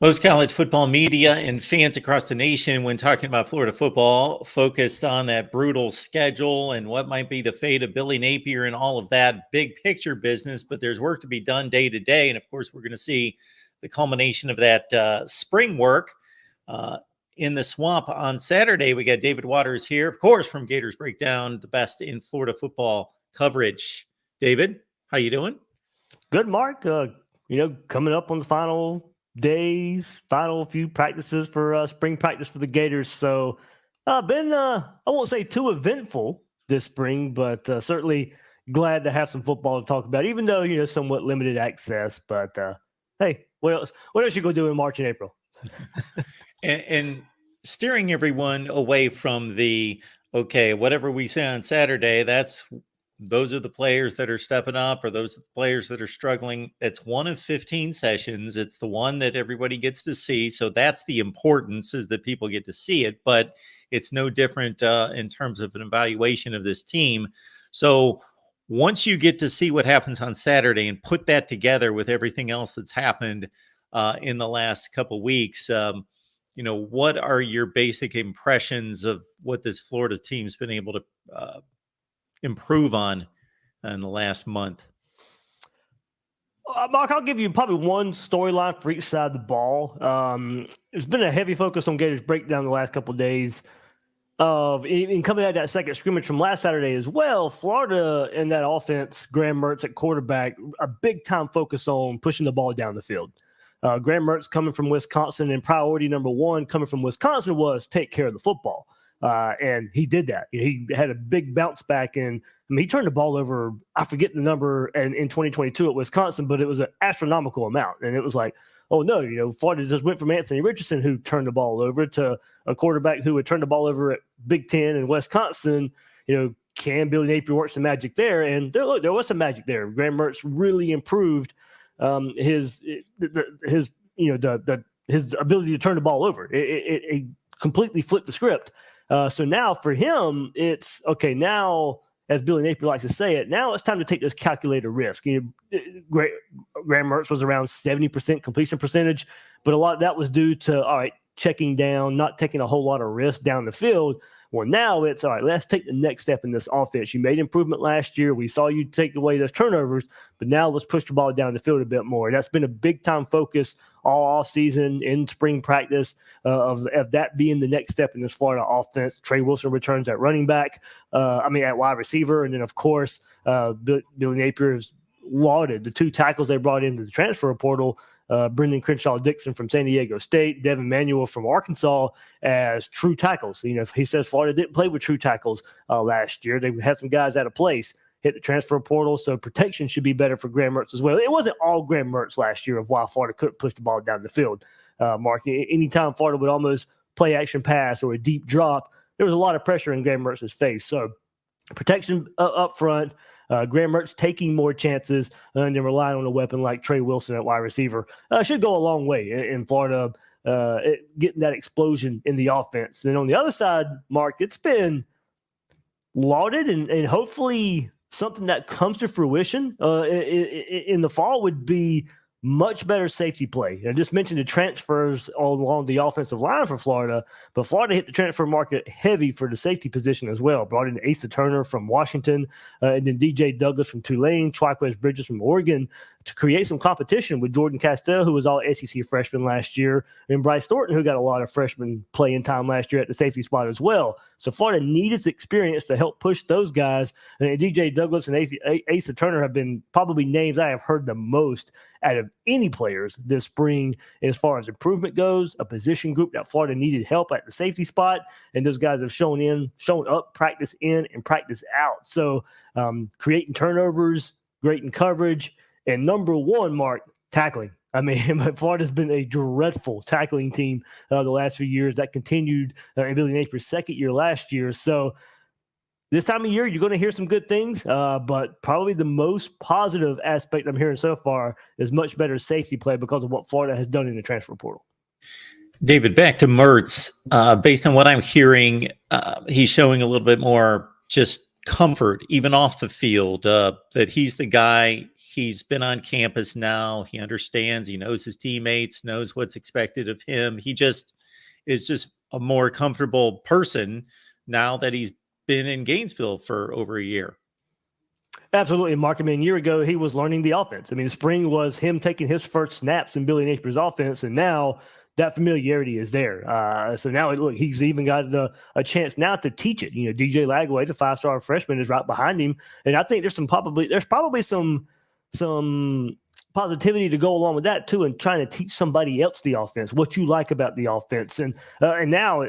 Most college football media and fans across the nation, when talking about Florida football, focused on that brutal schedule and what might be the fate of Billy Napier and all of that big picture business. But there's work to be done day to day. And of course, we're going to see the culmination of that spring work in the swamp on Saturday. We got David Waters here, of course, from Gators Breakdown, the best in Florida football coverage. David, how you doing? Good, Mark. Coming up on the final days, final few practices for spring practice for the Gators. So been, I won't say too eventful this spring, but certainly glad to have some football to talk about, even though, somewhat limited access. But hey, what else you going to do in March and April? and steering everyone away from whatever we say on Saturday, those are the players that are stepping up, or those are the players that are struggling. It's one of 15 sessions. It's the one that everybody gets to see. So that's the importance, is that people get to see it, but it's no different in terms of an evaluation of this team. So once you get to see what happens on Saturday and put that together with everything else that's happened in the last couple weeks, what are your basic impressions of what this Florida team's been able to improve on in the last month? Mark, I'll give you probably one storyline for each side of the ball. There's been a heavy focus on Gators Breakdown the last couple of days. And coming out of that second scrimmage from last Saturday as well, Florida in that offense, Graham Mertz at quarterback, a big-time focus on pushing the ball down the field. Graham Mertz coming from Wisconsin, and priority number one coming from Wisconsin was take care of the football. And he did that. He had a big bounce back, and he turned the ball over. I forget the number in 2022 at Wisconsin, but it was an astronomical amount. And it was like, oh no, Florida just went from Anthony Richardson, who turned the ball over, to a quarterback who would turn the ball over at Big Ten and Wisconsin. Can Billy Napier work some magic there? And there was some magic there. Graham Mertz really improved his ability to turn the ball over. It completely flipped the script. So now for him, it's okay. Now, as Billy Napier likes to say it, now it's time to take this calculated risk. Graham Mertz was around 70% completion percentage, but a lot of that was due to, checking down, not taking a whole lot of risk down the field. Well, now it's, all right, let's take the next step in this offense. You made improvement last year. We saw you take away those turnovers, but now let's push the ball down the field a bit more. That's been a big-time focus all offseason in spring practice of that being the next step in this Florida offense. Trey Wilson returns at running back, at wide receiver. And then, of course, Billy Napier has lauded the two tackles they brought into the transfer portal, Brendan Crenshaw-Dixon from San Diego State, Devin Manuel from Arkansas, as true tackles. He says Florida didn't play with true tackles last year. They had some guys out of place, hit the transfer portal, so protection should be better for Graham Mertz as well. It wasn't all Graham Mertz last year of why Florida couldn't push the ball down the field. Mark, anytime Florida would almost play action pass or a deep drop, there was a lot of pressure in Graham Mertz's face. So protection up front, Graham Mertz taking more chances and then relying on a weapon like Trey Wilson at wide receiver should go a long way in Florida, getting that explosion in the offense. And then on the other side, Mark, it's been lauded and hopefully something that comes to fruition in the fall would be much better safety play. I just mentioned the transfers all along the offensive line for Florida, but Florida hit the transfer market heavy for the safety position as well. Brought in Asa Turner from Washington, and then DJ Douglas from Tulane, Triquez Bridges from Oregon, to create some competition with Jordan Castell, who was all SEC freshman last year, and Bryce Thornton, who got a lot of freshman playing time last year at the safety spot as well. So Florida needed experience to help push those guys. And DJ Douglas and Asa Turner have been probably names I have heard the most out of any players this spring as far as improvement goes, a position group that Florida needed help at the safety spot, and those guys have shown up, practice in and practice out. So creating turnovers, great in coverage, and number one, Mark, tackling. Florida's been a dreadful tackling team the last few years. That continued in Billy Napier's second year last year. So this time of year, you're going to hear some good things, but probably the most positive aspect I'm hearing so far is much better safety play because of what Florida has done in the transfer portal. David, back to Mertz. Based on what I'm hearing, he's showing a little bit more just comfort, even off the field, that he's the guy. He's been on campus now. He understands. He knows his teammates, knows what's expected of him. He just is just a more comfortable person now that he's been in Gainesville for over a year. Absolutely, Mark. I mean, a year ago, he was learning the offense. I mean, the spring was him taking his first snaps in Billy Napier's offense, and now that familiarity is there. So now, look, he's even got a chance now to teach it. DJ Lagway, the 5-star freshman, is right behind him, and I think there's probably some positivity to go along with that too, and trying to teach somebody else the offense, what you like about the offense, and now.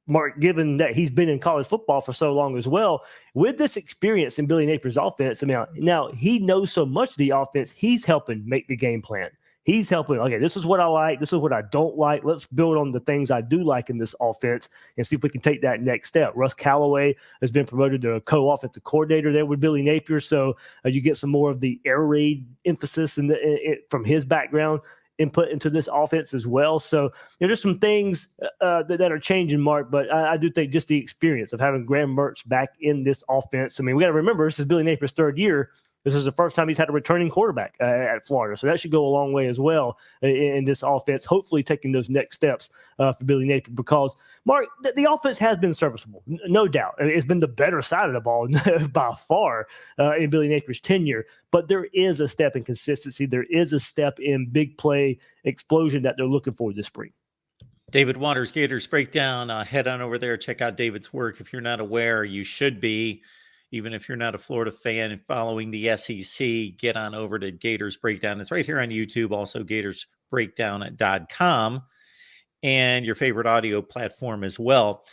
Mark, given that he's been in college football for so long as well, with this experience in Billy Napier's offense, I mean, now he knows so much of the offense, he's helping make the game plan. He's helping, okay, this is what I like, this is what I don't like. Let's build on the things I do like in this offense and see if we can take that next step. Russ Callaway has been promoted to a co-offensive coordinator there with Billy Napier, so you get some more of the air raid emphasis from his background input into this offense as well. So there's some things that are changing, Mark, but I do think just the experience of having Graham Mertz back in this offense. I mean, we got to remember, this is Billy Napier's third year. This is the first time he's had a returning quarterback at Florida. So that should go a long way as well in this offense, hopefully taking those next steps for Billy Napier, because, Mark, the offense has been serviceable, no doubt. It's been the better side of the ball by far in Billy Napier's tenure. But there is a step in consistency. There is a step in big play explosion that they're looking for this spring. David Waters, Gators Breakdown. Head on over there. Check out David's work. If you're not aware, you should be. Even if you're not a Florida fan and following the SEC, get on over to Gators Breakdown. It's right here on YouTube, also gatorsbreakdown.com, and your favorite audio platform as well.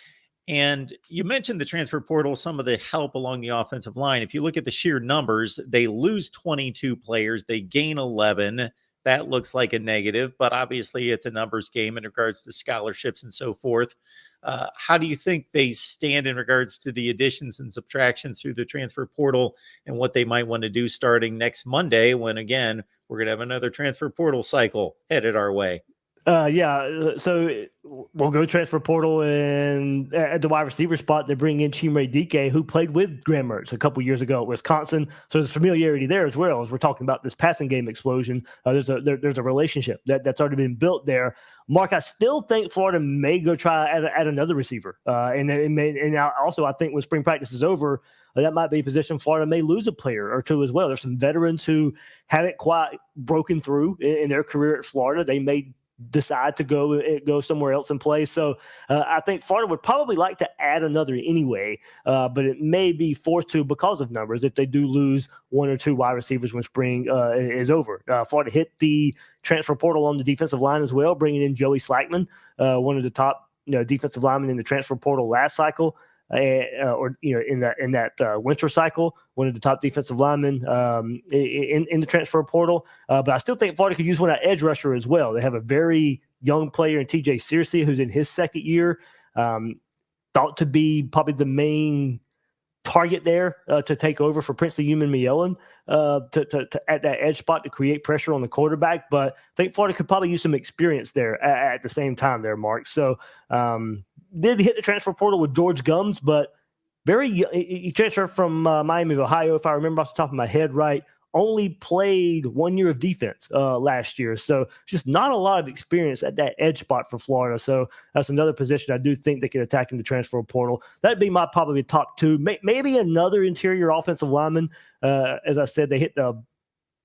And you mentioned the transfer portal, some of the help along the offensive line. If you look at the sheer numbers, they lose 22 players, they gain 11. That looks like a negative, but obviously it's a numbers game in regards to scholarships and so forth. How do you think they stand in regards to the additions and subtractions through the transfer portal and what they might want to do starting next Monday when, again, we're going to have another transfer portal cycle headed our way? So we'll go transfer portal, and at the wide receiver spot, they bring in Chimere Dike, who played with Graham Mertz a couple years ago at Wisconsin. So there's familiarity there as well. As we're talking about this passing game explosion, there's a relationship that's already been built there. Mark, I still think Florida may go try at another receiver, and also I think when spring practice is over, that might be a position Florida may lose a player or two as well. There's some veterans who haven't quite broken through in their career at Florida. They may decide to go somewhere else and play. So I think Florida would probably like to add another anyway, but it may be forced to because of numbers if they do lose one or two wide receivers when spring is over. Florida hit the transfer portal on the defensive line as well, bringing in Joey Slackman, one of the top defensive linemen in the transfer portal last cycle. In that winter cycle, one of the top defensive linemen in the transfer portal. But I still think Florida could use one at edge rusher as well. They have a very young player in TJ Searcy, who's in his second year, thought to be probably the main target there to take over for Princely Human-Mielon to at that edge spot to create pressure on the quarterback. But I think Florida could probably use some experience there at the same time there, Mark. So did hit the transfer portal with George Gums, but he transferred from Miami of Ohio, if I remember off the top of my head right. Only played 1 year of defense last year. So just not a lot of experience at that edge spot for Florida. So that's another position I do think they can attack in the transfer portal. That'd be my probably top two. Maybe another interior offensive lineman. As I said, they hit the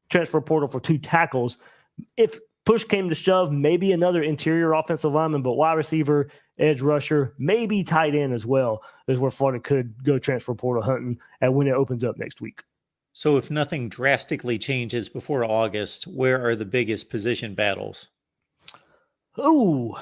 transfer portal for 2 tackles. If push came to shove, maybe another interior offensive lineman, but wide receiver, edge rusher, maybe tight end as well is where Florida could go transfer portal hunting and when it opens up next week. So if nothing drastically changes before August, where are the biggest position battles? Ooh,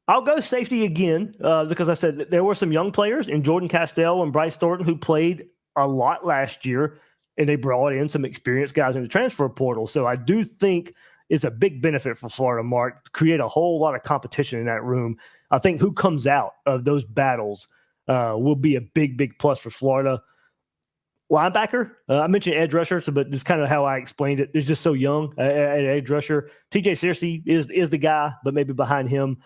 I'll go safety again because I said there were some young players in Jordan Castell and Bryce Thornton who played a lot last year, and they brought in some experienced guys in the transfer portal. So I do think it's a big benefit for Florida, Mark, to create a whole lot of competition in that room. I think who comes out of those battles will be a big, big plus for Florida. linebacker, I mentioned edge rusher, but this is kind of how I explained it. It's just so young at edge rusher. TJ Searcy is the guy, but maybe behind him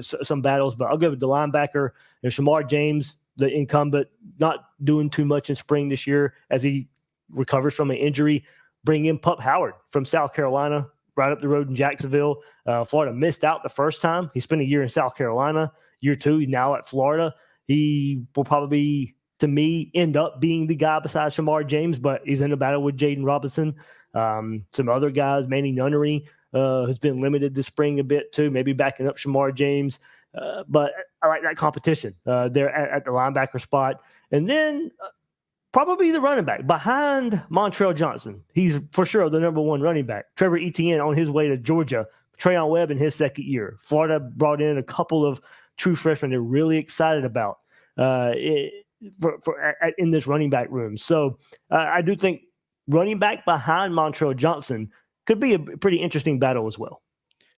some battles. But I'll go with the linebacker. Shamar James, the incumbent, not doing too much in spring this year as he recovers from an injury. Bring in Pup Howard from South Carolina, right up the road in Jacksonville. Florida missed out the first time. He spent a year in South Carolina. Year 2, he's now at Florida. He will probably, to me, end up being the guy besides Shamar James, but he's in a battle with Jaden Robinson. Some other guys, Manny Nunnery has been limited this spring a bit too, maybe backing up Shamar James. But I like that competition there at the linebacker spot. And then probably the running back behind Montrell Johnson. He's for sure the number 1 running back. Trevor Etienne on his way to Georgia. Trayon Webb in his second year. Florida brought in a couple of true freshmen they're really excited about in this running back room. So I do think running back behind Montrell Johnson could be a pretty interesting battle as well.